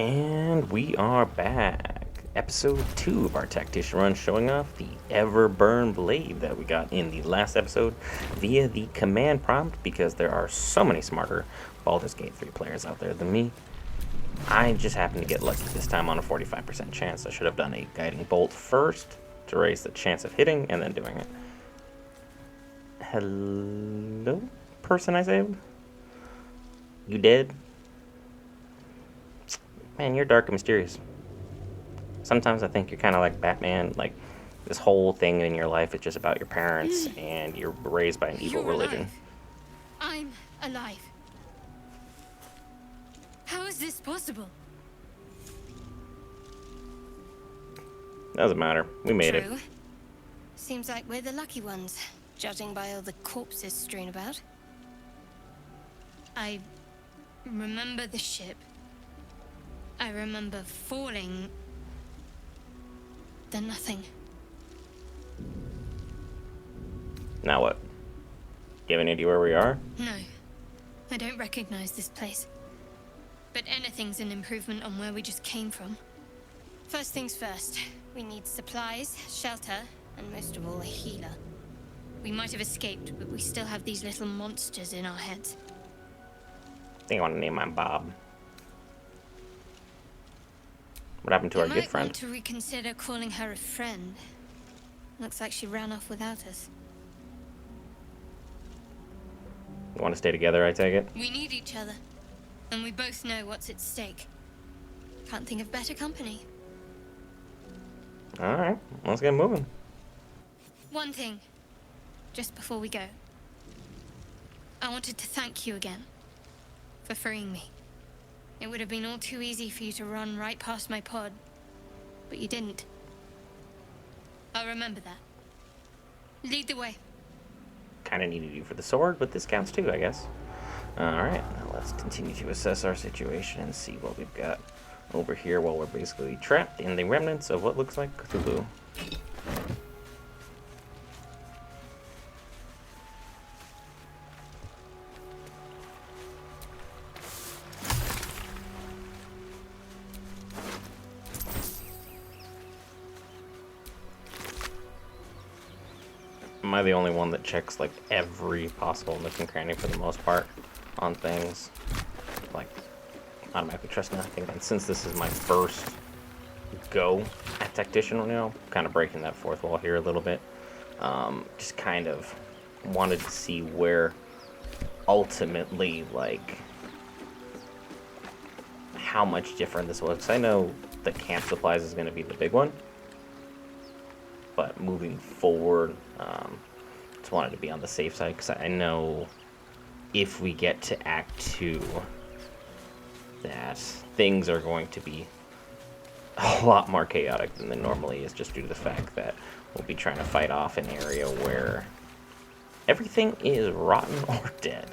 And we are back. Episode 2 of our Tactician run, showing off the Everburn blade that we got in the last episode via the command prompt, because there are so many smarter Baldur's Gate 3 players out there than me. I just happened to get lucky this time on a 45% chance. I should have done a guiding bolt first to raise the chance of hitting and then doing it. Hello, person I saved? You dead? Man, you're dark and mysterious. Sometimes I think you're kind of like Batman, like this whole thing in your life is just about your parents and you're raised by an evil religion. Alive. I'm alive. How is this possible? Doesn't matter. We made it. Seems like we're the lucky ones, judging by all the corpses strewn about. I remember the ship. I remember falling. Then nothing. Now what? Do you have any idea where we are? No. I don't recognize this place. But anything's an improvement on where we just came from. First things first. We need supplies, shelter, and most of all, a healer. We might have escaped, but we still have these little monsters in our heads. I think I want to name mine Bob. What happened to our good friend? You might want to reconsider calling her a friend. Looks like she ran off without us. You want to stay together, I take it? We need each other. And we both know what's at stake. Can't think of better company. Alright, let's get moving. One thing, just before we go. I wanted to thank you again for freeing me. It would have been all too easy for you to run right past my pod, but you didn't. I'll remember that. Lead the way. Kind of needed you for the sword, but this counts too, I guess. Alright, now let's continue to assess our situation and see what we've got over here while we're basically trapped in the remnants of what looks like Cthulhu. Am I the only one that checks like every possible nook and cranny for the most part on things? Like, automatically trust nothing. And since this is my first go at Tactician right now, kind of breaking that fourth wall here a little bit. Just kind of wanted to see where ultimately, like, how much different this was. 'Cause I know the camp supplies is going to be the big one. But moving forward, just wanted to be on the safe side, because I know if we get to Act 2, that things are going to be a lot more chaotic than they normally is, just due to the fact that we'll be trying to fight off an area where everything is rotten or dead.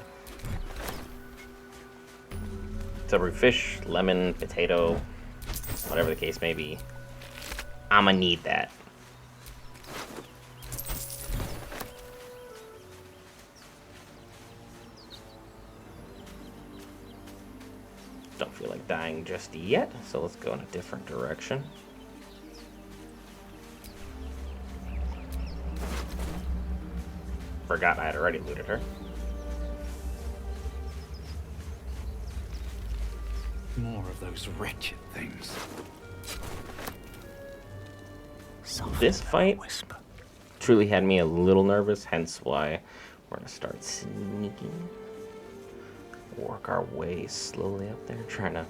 So fish, lemon, potato, whatever the case may be, I'ma need that. Don't feel like dying just yet, so let's go in a different direction. Forgot I had already looted her. More of those wretched things. This fight truly had me a little nervous, hence why we're gonna start sneaking. Work our way slowly up there, trying to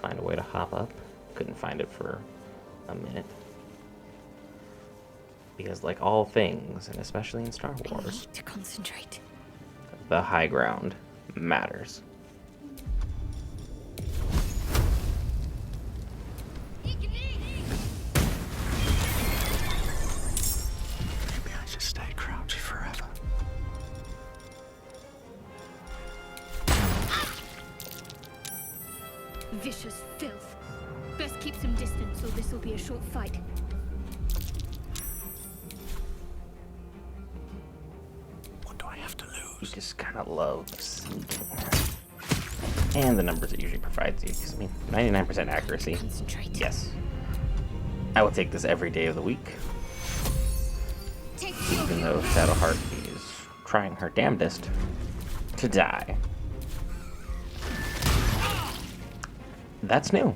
find a way to hop up. Couldn't find it for a minute. Because like all things, and especially in Star Wars, I need to concentrate. the high ground matters. Maybe I should stay crouched forever. Vicious filth. Best keep some distance, or this will be a short fight. What do I have to lose? We just kind of love sneaking. And the numbers it usually provides you. 'Cause, I mean, 99% accuracy. Concentrate. Yes. I will take this every day of the week. Take Even though Shadowheart is trying her damnedest to die. That's new.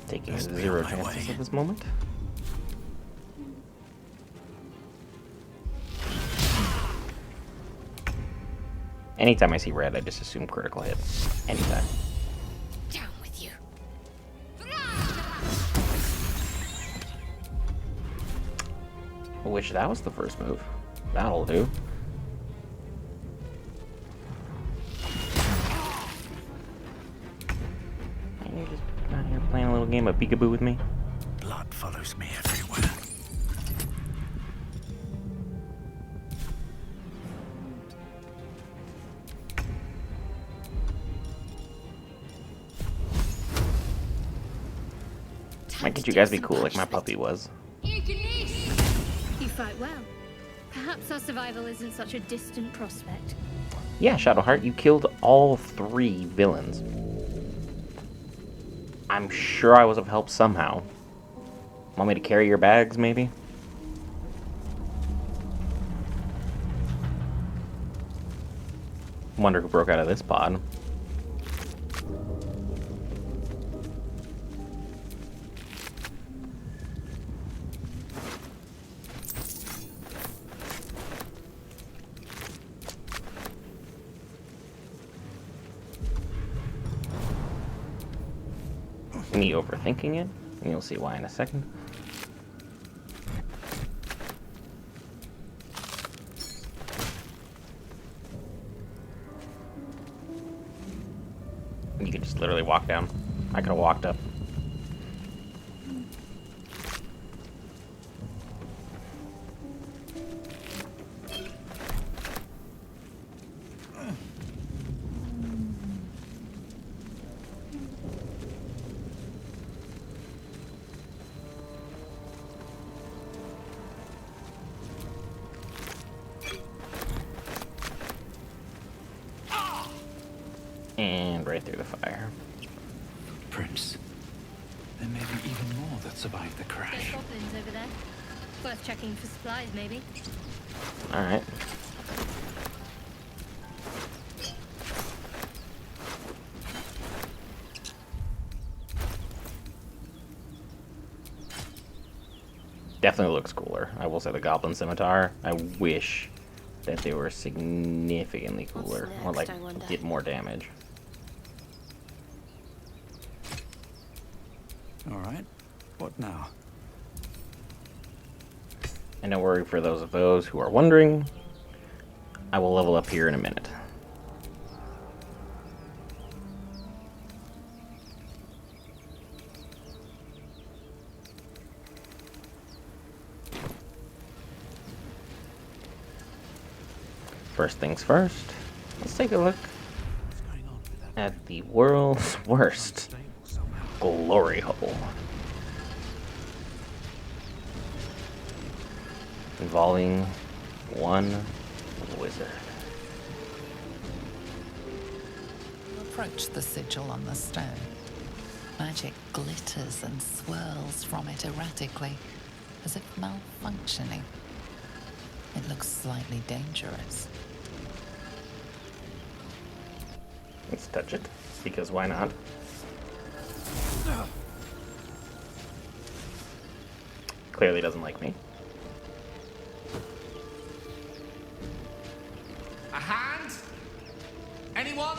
Taking Best be 0 on my chances way. at this moment. Anytime I see red, I just assume critical hit. Anytime. down with you. I wish that was the first move. That'll do. And you're just out here playing a little game of peekaboo with me. Blood follows me everywhere. Why can't you guys be cool like my puppy was? You fight well. Perhaps our survival isn't such a distant prospect. Yeah, Shadowheart, you killed all 3 villains. I'm sure I was of help somehow. Want me to carry your bags, maybe? Wonder who broke out of this pod. Me overthinking it, and you'll see why in a second. You can just literally walk down. I could have walked up. And right through the fire. Prince. There may be even more that survived the There's crash. goblins over there. Worth checking for supplies, maybe. Alright. Definitely looks cooler. I will say the Goblin Scimitar. I wish that they were significantly cooler. Or like next, I wonder? did more damage. All right. What now? And don't worry, for those of those who are wondering, I will level up here in a minute. First things first, let's take a look What's going on with that? at the world's worst Unstable somehow. glory hole. Involving one wizard. Approach the sigil on the stone. Magic glitters and swirls from it erratically, as if malfunctioning. It looks slightly dangerous. Let's touch it, because why not? Clearly doesn't like me. A hand? Anyone?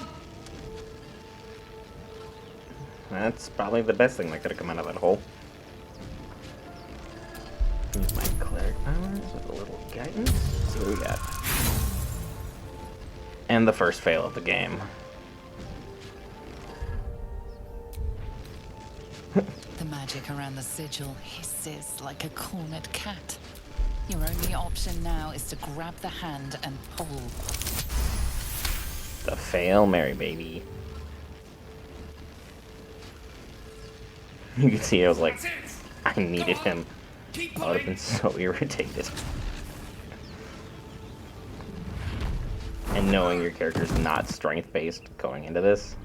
That's probably the best thing that could have come out of that hole. Use my cleric powers with a little guidance. Let's see what we got. And the first fail of the game. The magic around the sigil hisses like a cornered cat. Your only option now is to grab the hand and pull. The fail Mary baby. You can see I was like, That's it! I needed him. Keep I would have been pulling! so irritated. And knowing your character's not strength-based going into this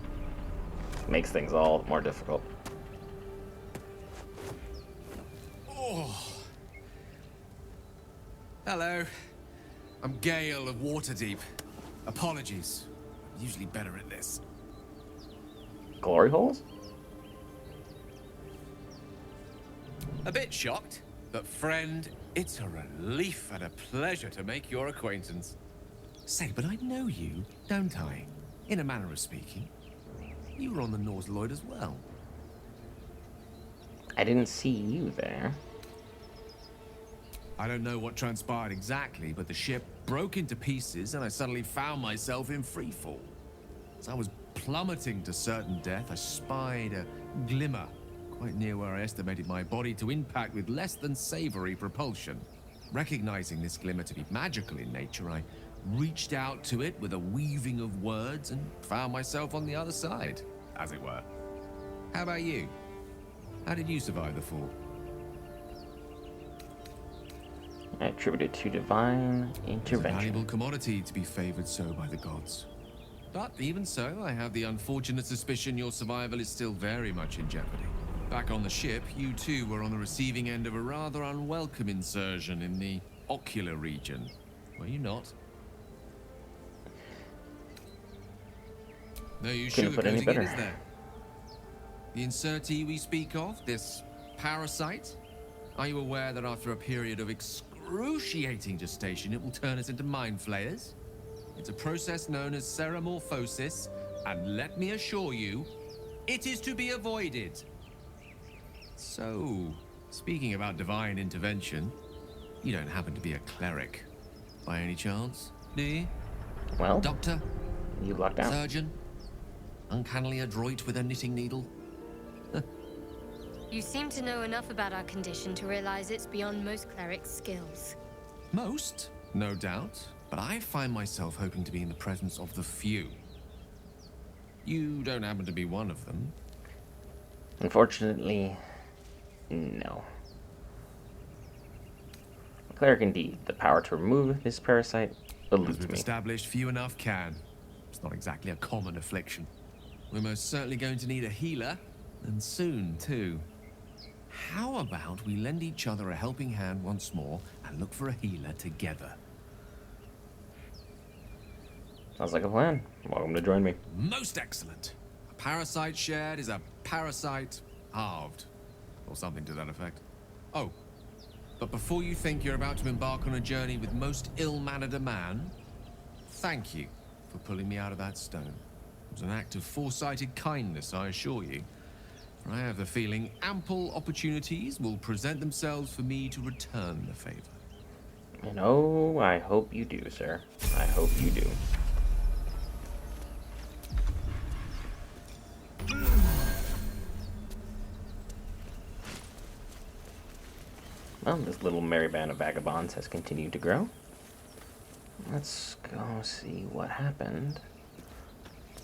makes things all more difficult. Oh. Hello. I'm Gale of Waterdeep. Apologies. I'm usually better at this. Glory holes? A bit shocked, but friend, it's a relief and a pleasure to make your acquaintance. Say, but I know you, don't I? In a manner of speaking. You were on the Norse Lloyd as well. I didn't see you there. I don't know what transpired exactly, but the ship broke into pieces and I suddenly found myself in freefall. As I was plummeting to certain death, I spied a glimmer quite near where I estimated my body to impact with less than savory propulsion. Recognizing this glimmer to be magical in nature, I reached out to it with a weaving of words and found myself on the other side, as it were. How about you? How did you survive the fall? I attribute it to divine It's a intervention. valuable commodity to be favored so by the gods. But even so, I have the unfortunate suspicion your survival is still very much in jeopardy. Back on the ship, you too were on the receiving end of a rather unwelcome insertion in the ocular region. Were you not? No use Couldn't put any sugarcoating it, better. is there? The insertee we speak of, this parasite, are you aware that after a period of excruciating gestation, it will turn us into mind flayers? It's a process known as ceramorphosis, and let me assure you, it is to be avoided. So, speaking about divine intervention, you don't happen to be a cleric, by any chance, do you? Well, Doctor? you lucked out. Surgeon? Uncannily adroit with a knitting needle? You seem to know enough about our condition to realize it's beyond most clerics' skills. Most, no doubt, but I find myself hoping to be in the presence of the few. You don't happen to be one of them. Unfortunately, no. A cleric indeed. The power to remove this parasite As eludes we've me. established, few enough can. It's not exactly a common affliction. We're most certainly going to need a healer, and soon, too. How about we lend each other a helping hand once more and look for a healer together? Sounds like a plan. Welcome to join me. Most excellent. A parasite shared is a parasite halved. Or something to that effect. Oh, but before you think you're about to embark on a journey with most ill-mannered a man, thank you for pulling me out of that stone. It was an act of foresighted kindness, I assure you. For I have the feeling ample opportunities will present themselves for me to return the favor. And oh, I hope you do, sir. I hope you do. Well, this little merry band of vagabonds has continued to grow. Let's go see what happened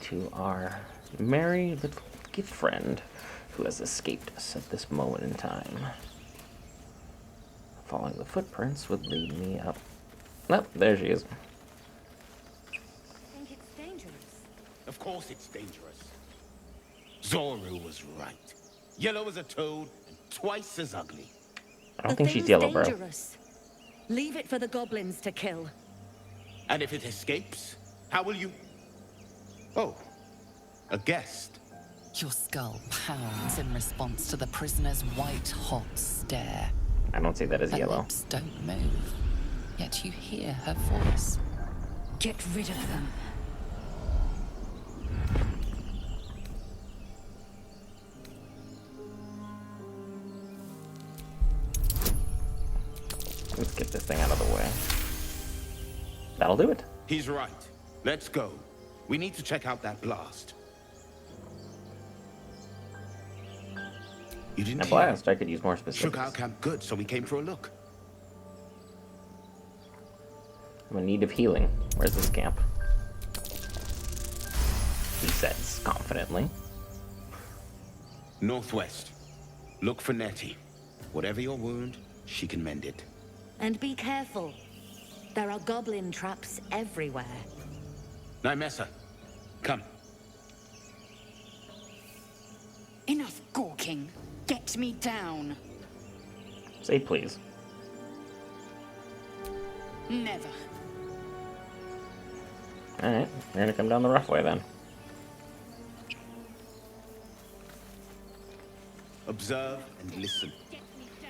to our merry little gift friend who has escaped us at this moment in time. Following the footprints would lead me up. Oh, there she is. Think it's dangerous? Of course it's dangerous. Zoru was right. Yellow as a toad and twice as ugly. I don't The think she's thing's yellow, bro. dangerous. Leave it for the goblins to kill. And if it escapes, how will you... Oh, a guest. Your skull pounds in response to the prisoner's white-hot stare. I don't see that as Her yellow. lips don't move, yet you hear her voice. Get rid of them. Let's get this thing out of the way. That'll do it. He's right. Let's go. We need to check out that blast. You didn't At hear? blast, I could use more Shook our specifics. camp good, so we came for a look. I'm in need of healing. Where's this camp? He says confidently. Northwest. Look for Nettie. Whatever your wound, she can mend it. And be careful. There are goblin traps everywhere. Nymessa, come. Enough gawking. Get me down. Say please. Never. Alright, we're gonna come down the rough way then. Observe and listen.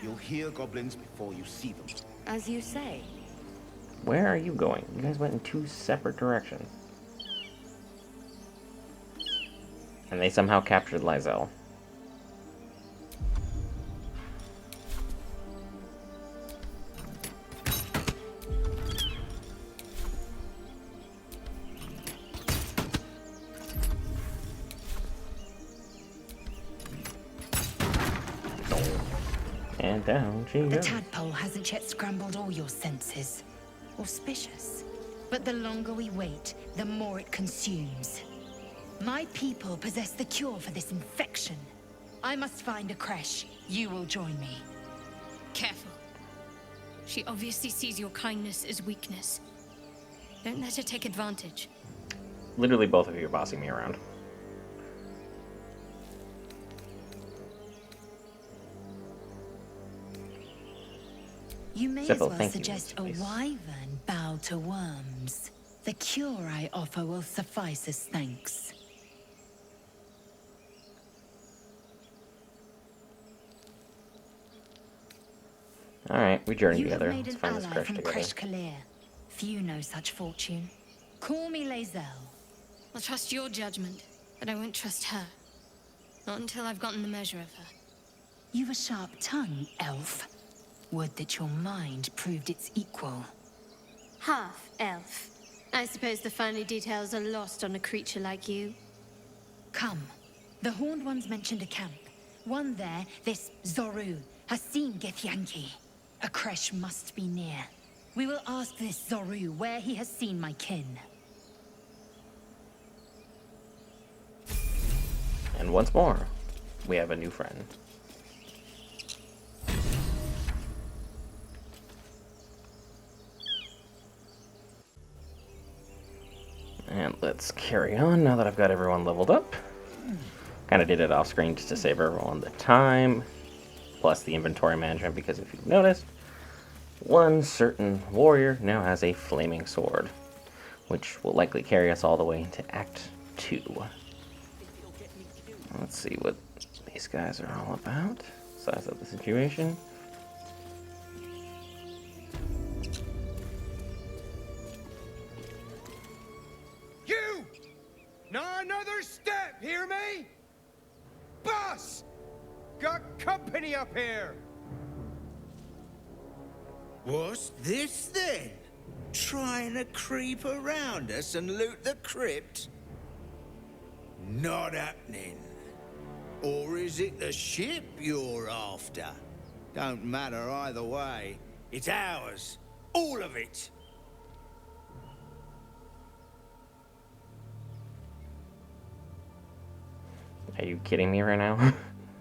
You'll hear goblins before you see them. As you say. Where are you going? You guys went in two separate directions. And they somehow captured Lae'Zel. And down she The goes. tadpole hasn't yet scrambled all your senses. Auspicious. But the longer we wait, the more it consumes. My people possess the cure for this infection. I must find a creche. You will join me. Careful. She obviously sees your kindness as weakness. Don't let her take advantage. Literally both of you are bossing me around. You may Simple, as well thank you, suggest a Miss Weiss. wyvern bow to worms. The cure I offer will suffice as thanks. Alright, we journey You have together. made Let's an find this ally crush from together. Creche Kalir. Few know such fortune. Call me Lae'Zel. I'll trust your judgment, but I won't trust her. Not until I've gotten the measure of her. You've a sharp tongue, elf. Would that your mind proved its equal. Half elf. I suppose the finer details are lost on a creature like you. Come. The Horned Ones mentioned a camp. One there, this Zorru, has seen Githyanki. A creche must be near. We will ask this Zorru where he has seen my kin. And once more, we have a new friend. And let's carry on now that I've got everyone leveled up. Kind of did it off screen just to save everyone the time, plus the inventory management, because if you've noticed, one certain warrior now has a flaming sword, which will likely carry us all the way into Act 2. Let's see what these guys are all about. Size up the situation. You! Not another step, hear me? Boss! Got company up here! What's this then? Trying to creep around us and loot the crypt? Not happening. Or is it the ship you're after? Don't matter either way. It's ours. All of it. Are you kidding me right now?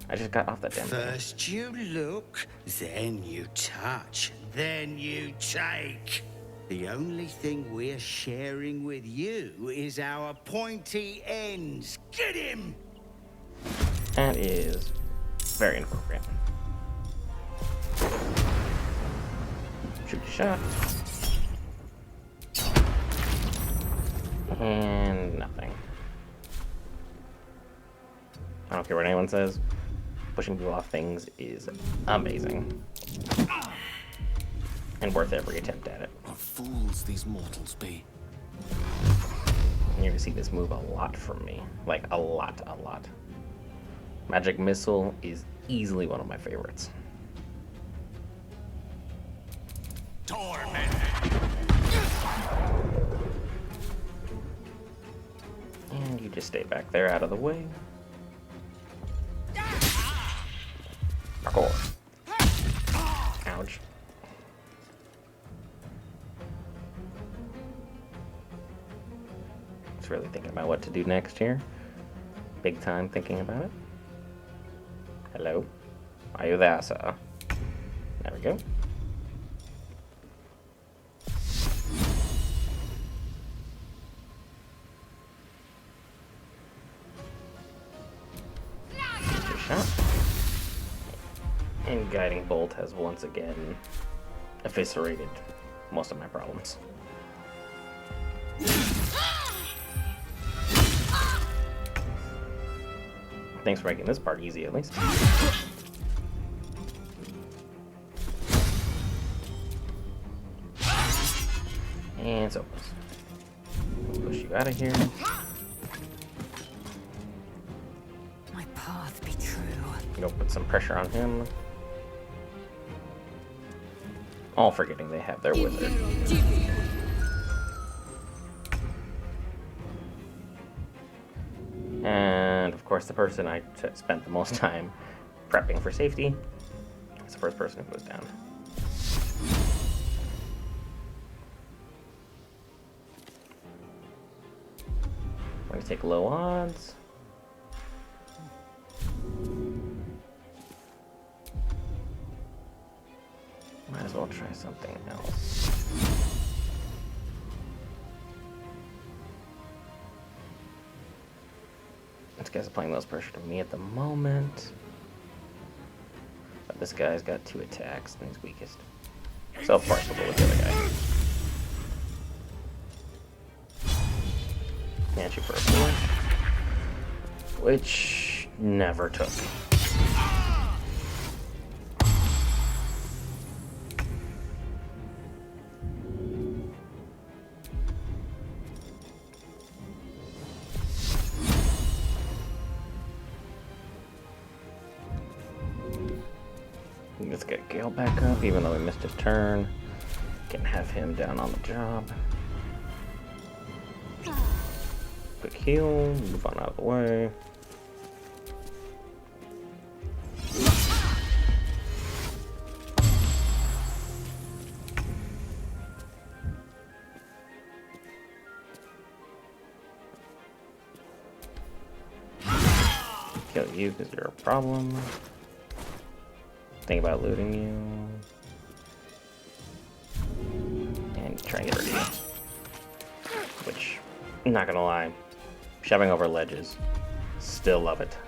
I just got off that damn thing. First you look, then you touch, then you take. The only thing we're sharing with you is our pointy ends. Get him! That is very inappropriate. Shoot a shot. And nothing. I don't care what anyone says. Pushing people off things is amazing. And worth every attempt at it. What fools these mortals be. You're gonna see this move a lot from me. Like, a lot. Magic Missile is easily one of my favorites. And you just stay back there out of the way. Parkour. Ouch. Just really thinking about what to do next here. Big time thinking about it. Hello? Are you there, sir? There we go. And Guiding Bolt has once again eviscerated most of my problems. Thanks for making this part easy, at least. And so push you out of here. My path be true. Go put some pressure on him. All forgetting they have their wizard. And of course, the person I spent the most time prepping for safety is the first person who goes down. We're gonna take low odds. Might as well try something else. This guy's applying less pressure to me at the moment. But this guy's got 2 attacks and he's weakest. So of course we'll go with the other guy. And shoot for a 4. Which never took. Let's get Gale back up, even though we missed his turn. Can have him down on the job. Quick heal, move on out of the way. Kill you because you're a problem. Think about looting you. And try and get rid of you. Which, I'm not gonna lie, shoving over ledges, still love it.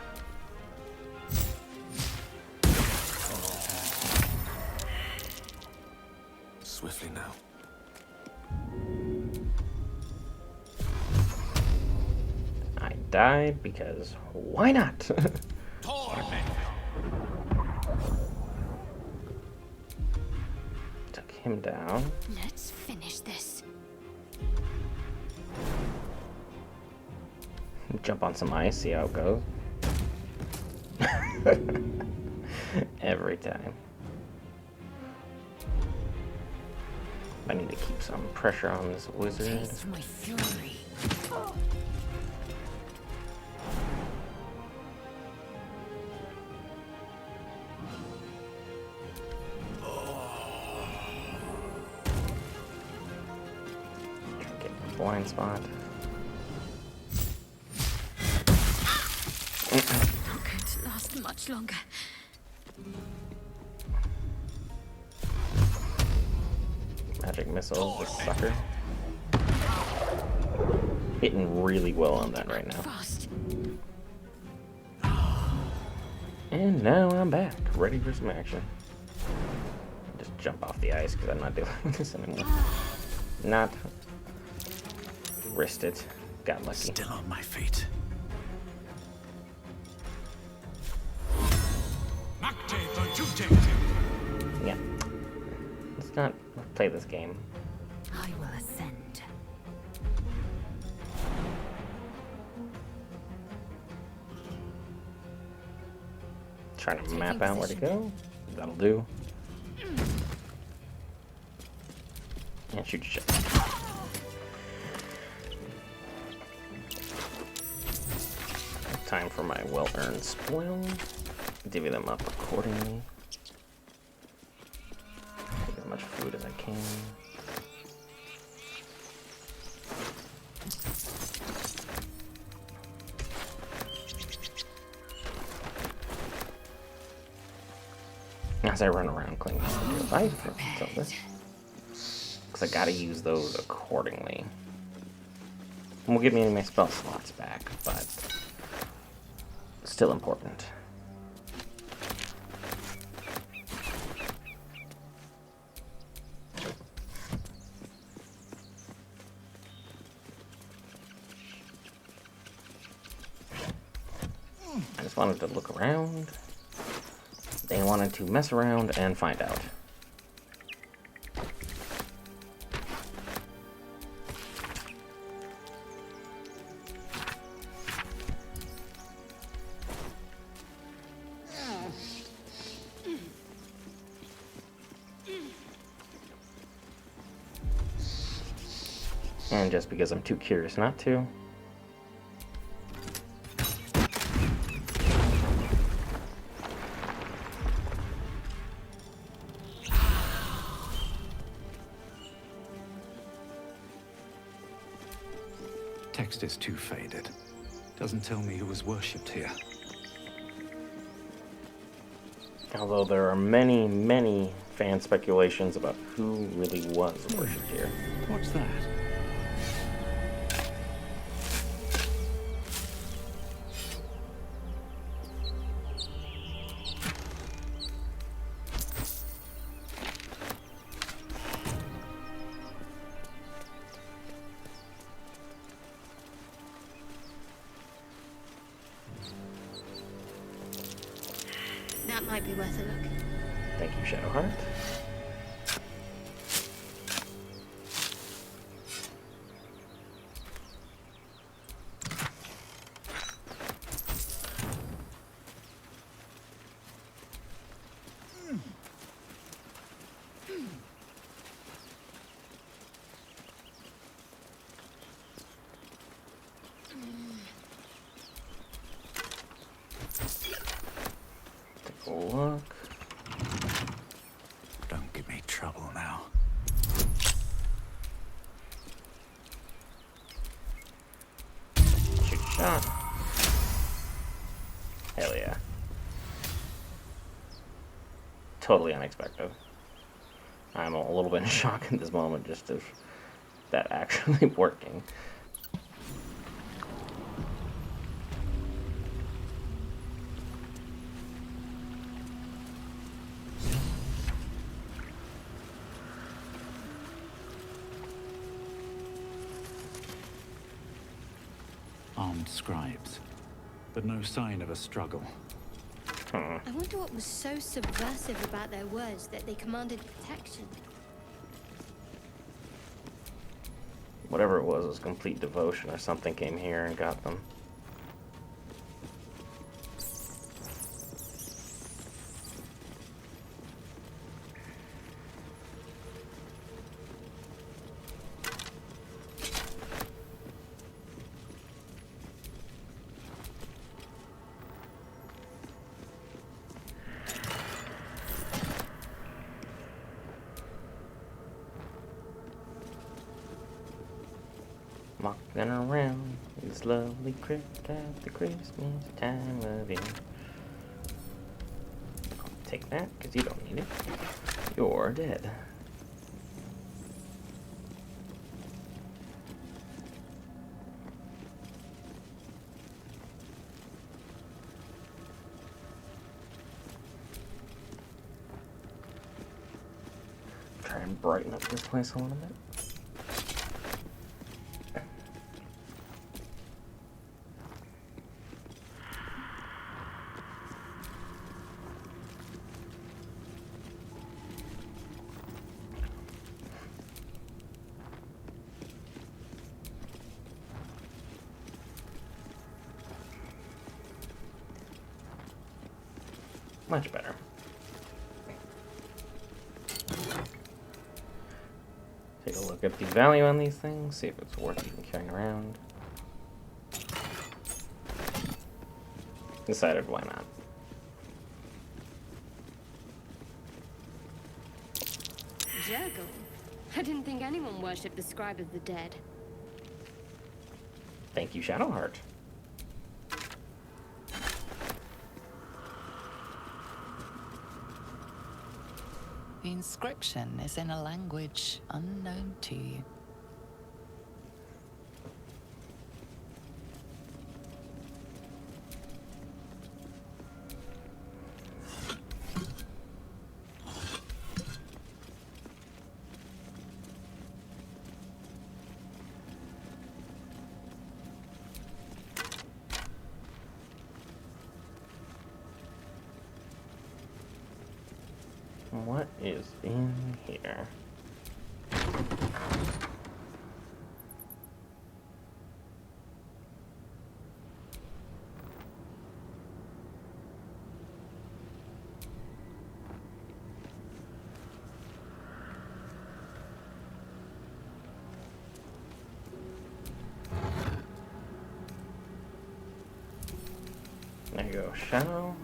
Swiftly now. I died because why not? Took him down. Let's finish this. Jump on some ice, see how it goes. Every time. I need to keep some pressure on this wizard. Taste my fury. Try and get a blind spot. Not going to last much longer. Magic missiles, this sucker. Hitting really well on that right now. Fast. And now I'm back, ready for some action. Just jump off the ice because I'm not dealing with this anymore. Not. Wrist it. Got lucky. Still on my feet. Yeah. Let's not play this game. I will ascend. Trying to map out where to go. That'll do. And shoot your shot. Time for my well-earned spoil. Divvy them up accordingly. Take as much food as I can. As I run around clinging to the life until this. Because I gotta use those accordingly. Won't give me any of my spell slots back, but still important. just wanted to look around. They wanted to mess around and find out. And just because I'm too curious not to. Text is too faded. Doesn't tell me who was worshipped here. Although there are many, many fan speculations about who really was worshipped here. What's that? That might be worth a look. Thank you, Shadowheart. Take a look. Don't give me trouble now. Shoot shot. Hell yeah. Totally unexpected. I'm a little bit in shock in this moment just of that actually working. Armed scribes, but no sign of a struggle. I wonder what was so subversive about their words that they commanded protection. Whatever it was complete devotion or something came here and got them. Walking around this lovely crypt at the Christmas time of year. I'll take that, because you don't need it. You're dead. Try and brighten up this place a little bit. Much better. Take a look at the value on these things, see if it's worth even carrying around. Decided why not. Jurgle? I didn't think anyone worshipped the Scribe of the Dead. Thank you, Shadowheart. The inscription is in a language unknown to you. What is in here? There you go, Shadow.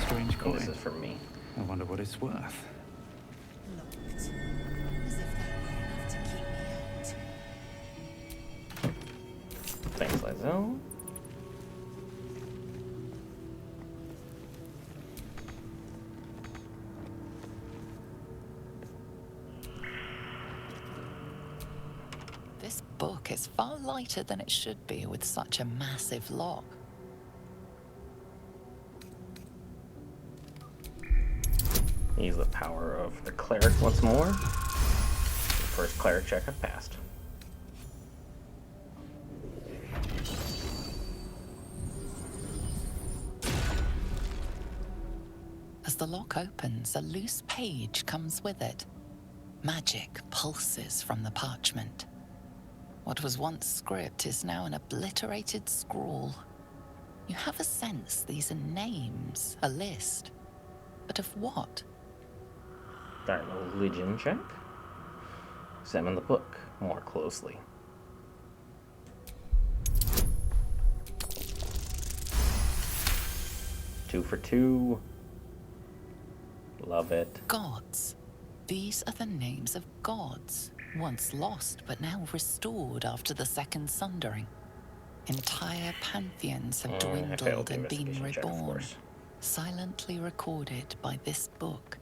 Strange coin. This is for me. I wonder what it's worth. Locked. As if that were enough to keep me out. Thanks, Lae'Zel. This book is far lighter than it should be with such a massive lock. Use the power of the cleric once more. The first cleric check I've passed. As the lock opens, a loose page comes with it. Magic pulses from the parchment. What was once script is now an obliterated scrawl. You have a sense these are names, a list. But of what? Alright, religion check. Examine the book more closely. Two for two. Love it. Gods. These are the names of gods, once lost but now restored after the Second Sundering. Entire pantheons have I failed dwindled the and been investigation check, of reborn, course. silently recorded by this book.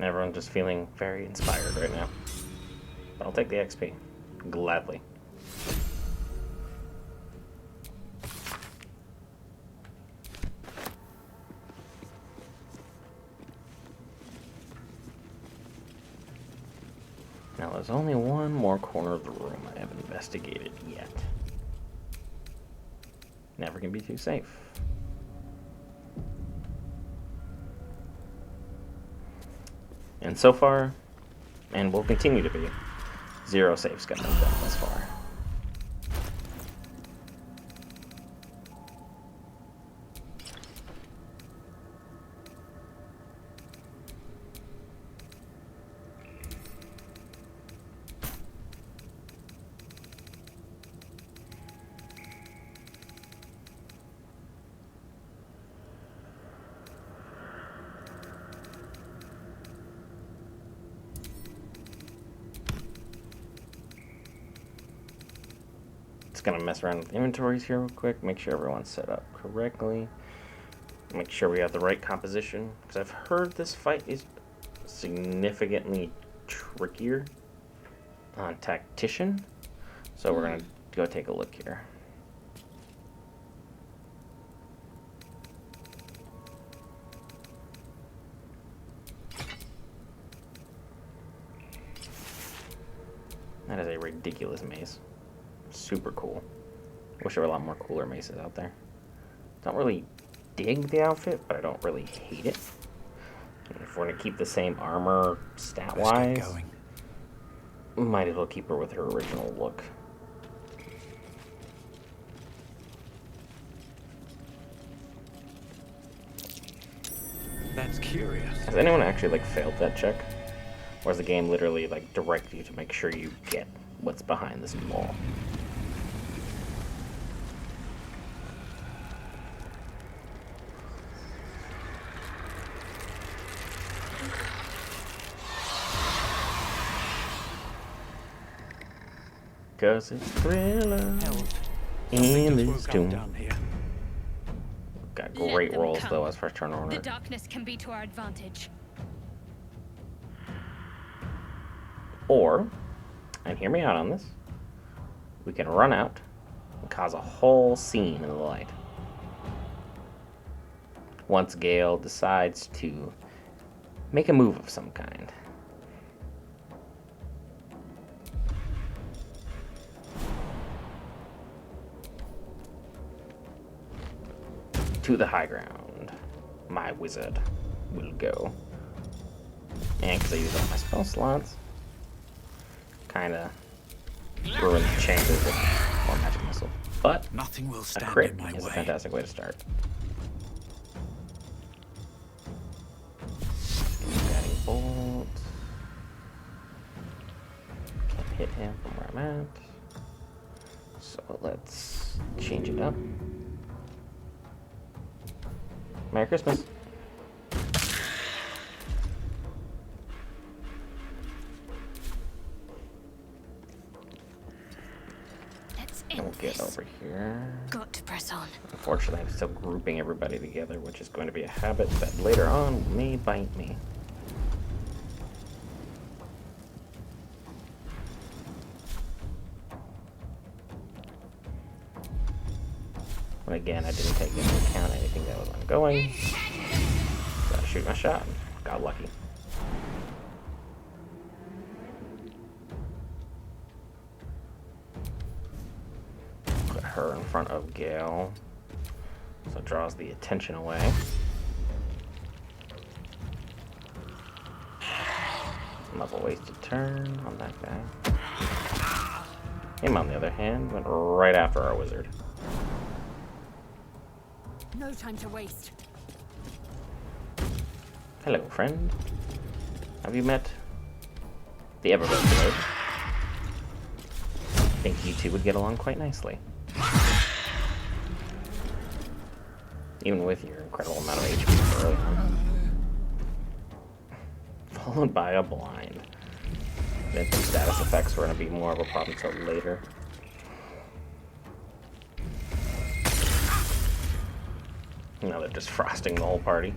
Everyone's just feeling very inspired right now. But I'll take the XP. Gladly. Now there's only one more corner of the room I haven't investigated yet. Never can be too safe. And so far, and will continue to be, 0 safes got moved up thus far. Gonna mess around with inventories here real quick, make sure everyone's set up correctly, make sure we have the right composition, because I've heard this fight is significantly trickier on Tactician, so we're gonna go take a look here. That is a ridiculous maze. Super cool. Wish there were a lot more cooler maces out there. Don't really dig the outfit, but I don't really hate it. And if we're gonna keep the same armor stat-wise, might as well keep her with her original look. That's curious. Has anyone actually like failed that check? Or does the game literally like direct you to make sure you get what's behind this wall? Cause it's thriller in this tomb. Got Let great them rolls come. though as first turn The order. darkness can be to our advantage. Or, and hear me out on this, we can run out and cause a whole scene in the light. Once Gale decides to make a move of some kind. to the high ground. My wizard will go. And because I used all my spell slots, kind of ruined the chances of more magic missile. But Nothing will a stand crit in my is a way. fantastic way to start. Guiding bolt. Can't hit him from where I'm at. So let's change it up. Merry Christmas. Let's And we'll end get this. over here. Got to press on. Unfortunately, I'm still grouping everybody together, which is going to be a habit that later on may bite me. But again, I didn't take into account anything that was ongoing. Gotta shoot my shot. Got lucky. Put her in front of Gale, so it draws the attention away. Level wasted turn on that guy. Him, on the other hand, went right after our wizard. No time to waste. Hello, friend. Have you met the Everbird? I think you two would get along quite nicely. Even with your incredible amount of HP early on. Followed by a blind. I didn't think status effects were going to be more of a problem until later. Now they're just frosting the whole party.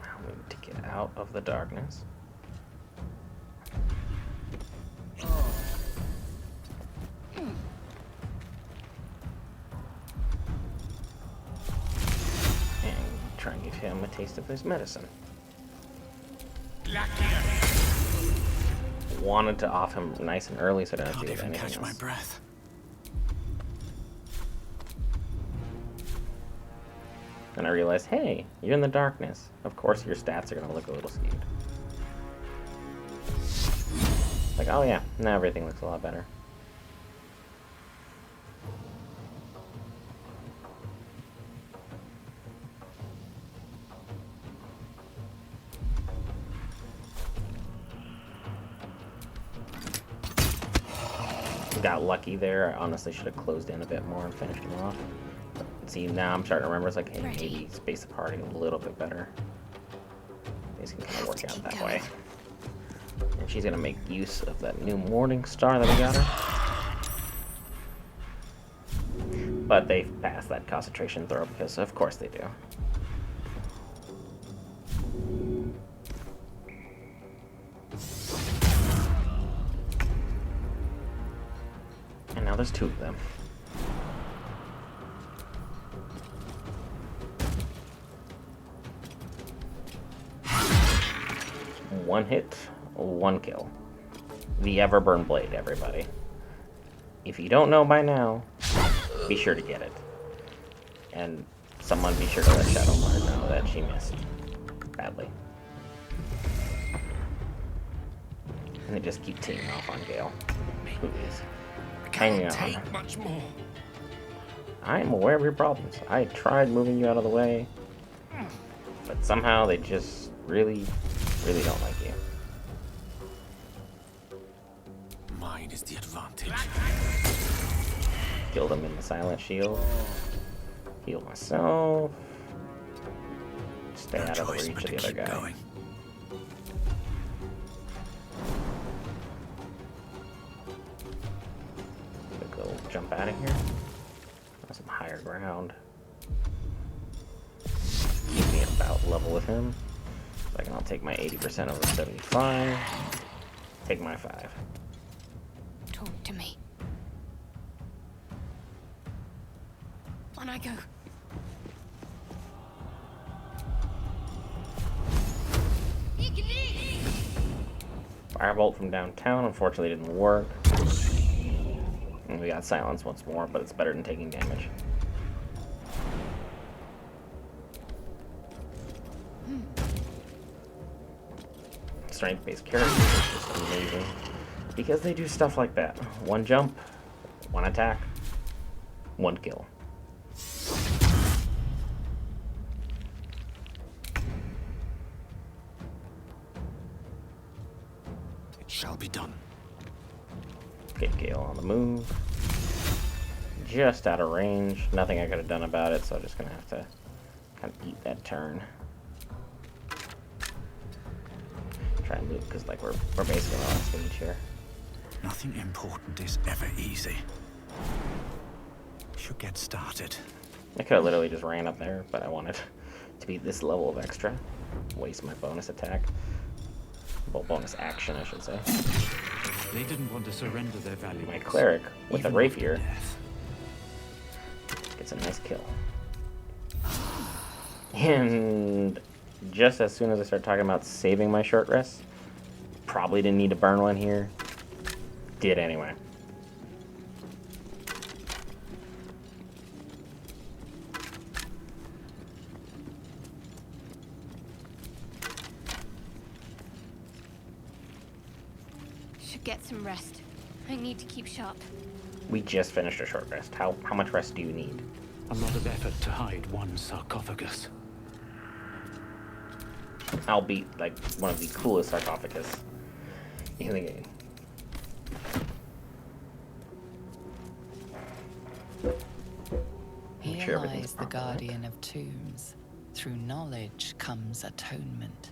Now we need to get out of the darkness. And try and give him a taste of his medicine. Wanted to off him nice and early so I don't have to Can't do even anything catch my else. breath. And I realized, hey, you're in the darkness. Of course your stats are going to look a little skewed. Like, oh yeah, now everything looks a lot better. Got lucky there. I honestly should have closed in a bit more and finished him off. But see, now I'm starting to remember, it's like, hey, maybe space the party a little bit better. These can kind of work out that way. And she's going to make use of that new morning star that we got her. But they passed that concentration throw because, of course, they do. And now there's two of them. One hit, one kill. The Everburn Blade, everybody. If you don't know by now, be sure to get it. And someone be sure to let Shadowheart know that she missed badly. And they just keep teeing off on Gale, who is hanging on. Take much more. I am aware of your problems. I tried moving you out of the way, but somehow they just really don't like you. Mine is the advantage. Killed him in the silent shield. Heal myself. Stay No out of the choice reach but of to the other keep guy. going. Go jump out of here. On some higher ground. Keep me about level with him. So I can all take my 80% over 75. Take my 5. Talk to me. On I go. Firebolt from downtown, unfortunately didn't work. And we got silence once more, but it's better than taking damage. Strength-based characters is just amazing. Because they do stuff like that. One jump, one attack, one kill. It shall be done. Get Gale on the move. Just out of range. Nothing I could have done about it, so I'm just gonna have to kind of eat that turn. Try and move because like we're basically on the last stage here. Nothing important is ever easy. Should get started. I could have literally just ran up there, but I wanted to be this level of extra. Waste my bonus attack. Well, bonus action, I should say. They didn't want to surrender their valuables. My cleric with a even rapier after death. gets a nice kill. And just as soon as I start talking about saving my short rest, probably didn't need to burn one here. Did anyway. Should get some rest. I need to keep sharp. We just finished a short rest. How much rest do you need? A lot of effort to hide one sarcophagus. I'll be like one of the coolest sarcophagus in the game. Here sure everything's lies the proper, right? guardian of tombs. Through knowledge comes atonement.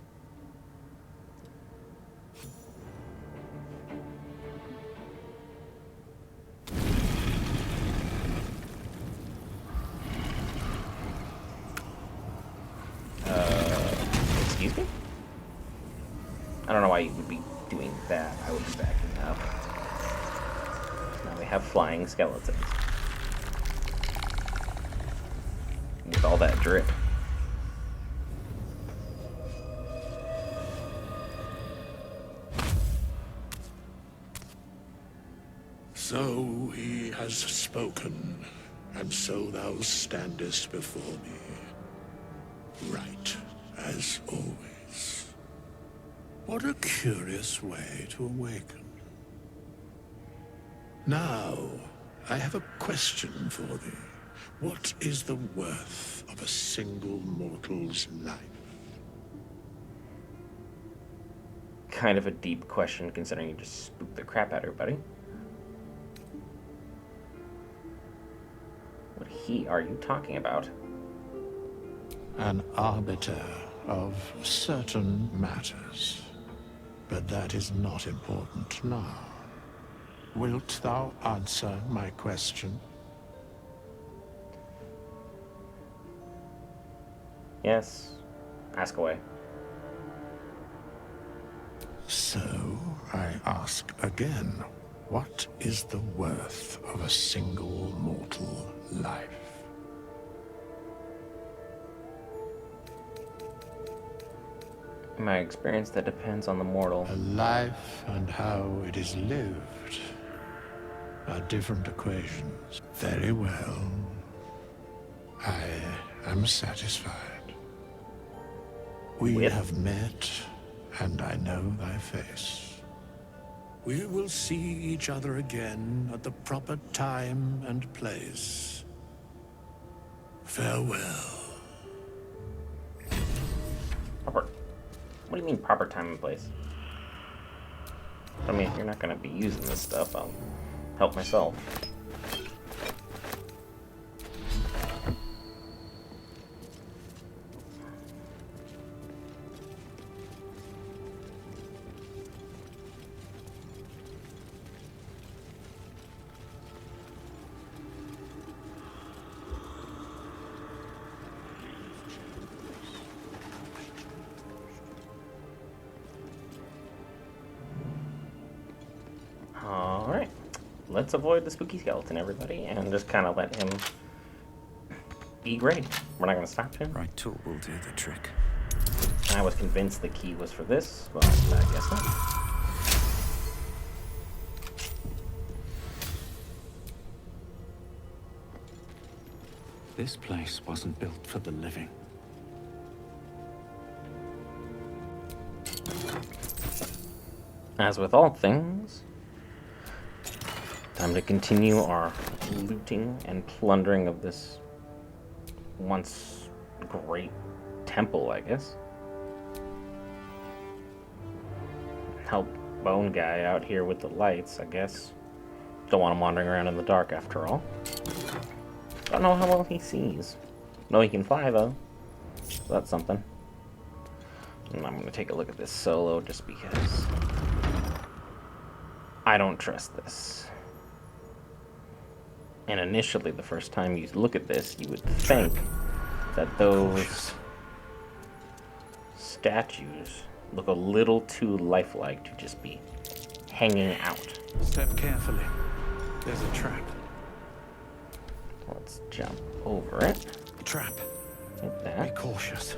Excuse me? I don't know why you would be doing that. I would be backing up. Now we have flying skeletons. With all that drip. So he has spoken, and so thou standest before me. Right, as always. What a curious way to awaken. Now, I have a question for thee. What is the worth of a single mortal's life? Kind of a deep question considering you just spooked the crap out of everybody. What are you talking about? An arbiter of certain matters. But that is not important now. Wilt thou answer my question? Yes. Ask away. So, I ask again, what is the worth of a single mortal life? In my experience, that depends on the mortal. A life and how it is lived are different equations. Very well. I am satisfied. We With? have met, and I know thy face. We will see each other again at the proper time and place. Farewell. Proper. What do you mean proper time and place? I mean, if you're not going to be using this stuff, I'll help myself. Alright, let's avoid the spooky skeleton, everybody, and just kind of let him be great. We're not going to stop him. Right tool will do the trick. I was convinced the key was for this, but I guess not. This place wasn't built for the living. As with all things, time to continue our looting and plundering of this once great temple, I guess. Help Bone Guy out here with the lights, I guess. Don't want him wandering around in the dark after all. Don't know how well he sees. Know he can fly though. So that's something. And I'm gonna take a look at this solo just because I don't trust this. And initially, the first time you look at this, you would think that those statues look a little too lifelike to just be hanging out. Step carefully. There's a trap. Let's jump over it. Trap. Hit Be that. cautious.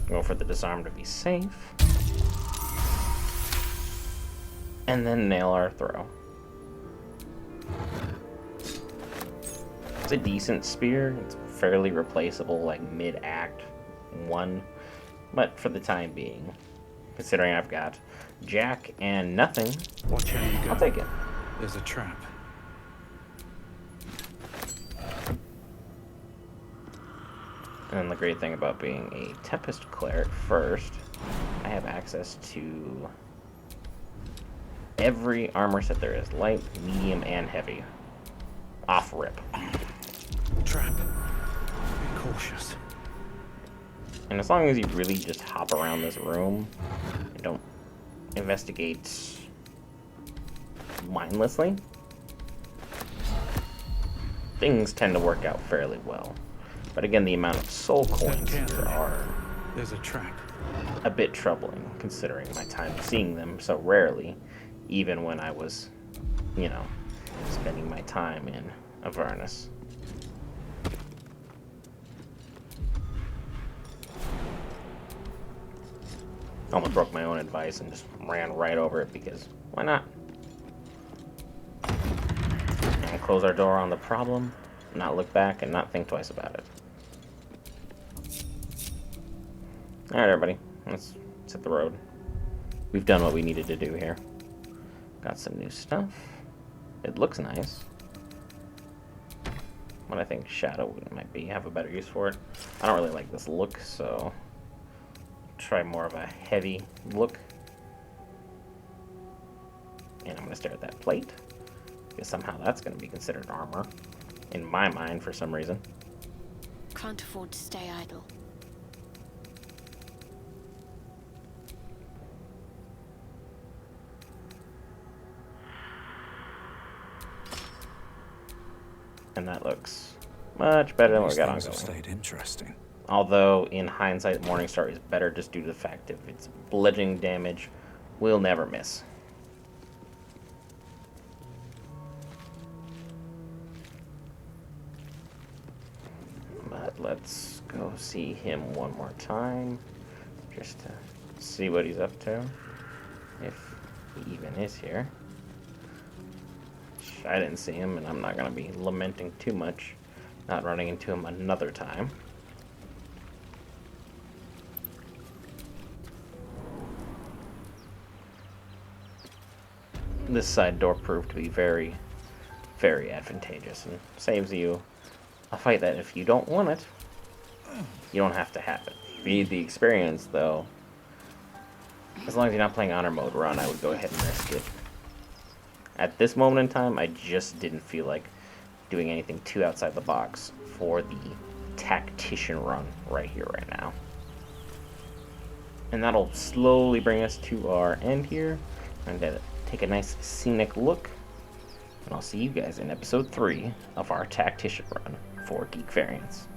Go for the disarm to be safe. And then nail our throw. It's a decent spear. It's fairly replaceable, like mid-act 1. But for the time being, considering I've got Jack and nothing, Watch how you go. I'll take it. There's a trap. And the great thing about being a Tempest Cleric first, I have access to every armor set there is. Light, medium, and heavy. Off rip. Trap. Be cautious. And as long as you really just hop around this room and don't investigate mindlessly, things tend to work out fairly well. But again, the amount of soul coins here are There's a trap. a bit troubling, considering my time seeing them so rarely, even when I was, you know, spending my time in Avernus. Almost broke my own advice and just ran right over it because why not? And close our door on the problem, not look back, and not think twice about it. Alright, everybody, let's hit the road. We've done what we needed to do here. Got some new stuff. It looks nice. But I think Shadow might have a better use for it. I don't really like this look, so try more of a heavy look. And I'm going to stare at that plate, because somehow that's going to be considered armor, in my mind for some reason. Can't afford to stay idle. And that looks much better than what we got on These things have going. stayed interesting. Although, in hindsight, Morningstar is better just due to the fact if it's bludgeoning damage, we'll never miss. But let's go see him one more time, just to see what he's up to, if he even is here. I didn't see him, and I'm not going to be lamenting too much, not running into him another time. This side door proved to be very, very advantageous and saves you a fight that if you don't want it, you don't have to have it. If you need the experience, though, as long as you're not playing honor mode run, I would go ahead and risk it. At this moment in time, I just didn't feel like doing anything too outside the box for the Tactician run right here, right now. And that'll slowly bring us to our end here. I'm going to take a nice scenic look. And I'll see you guys in episode 3 of our Tactician run for Geek Variants.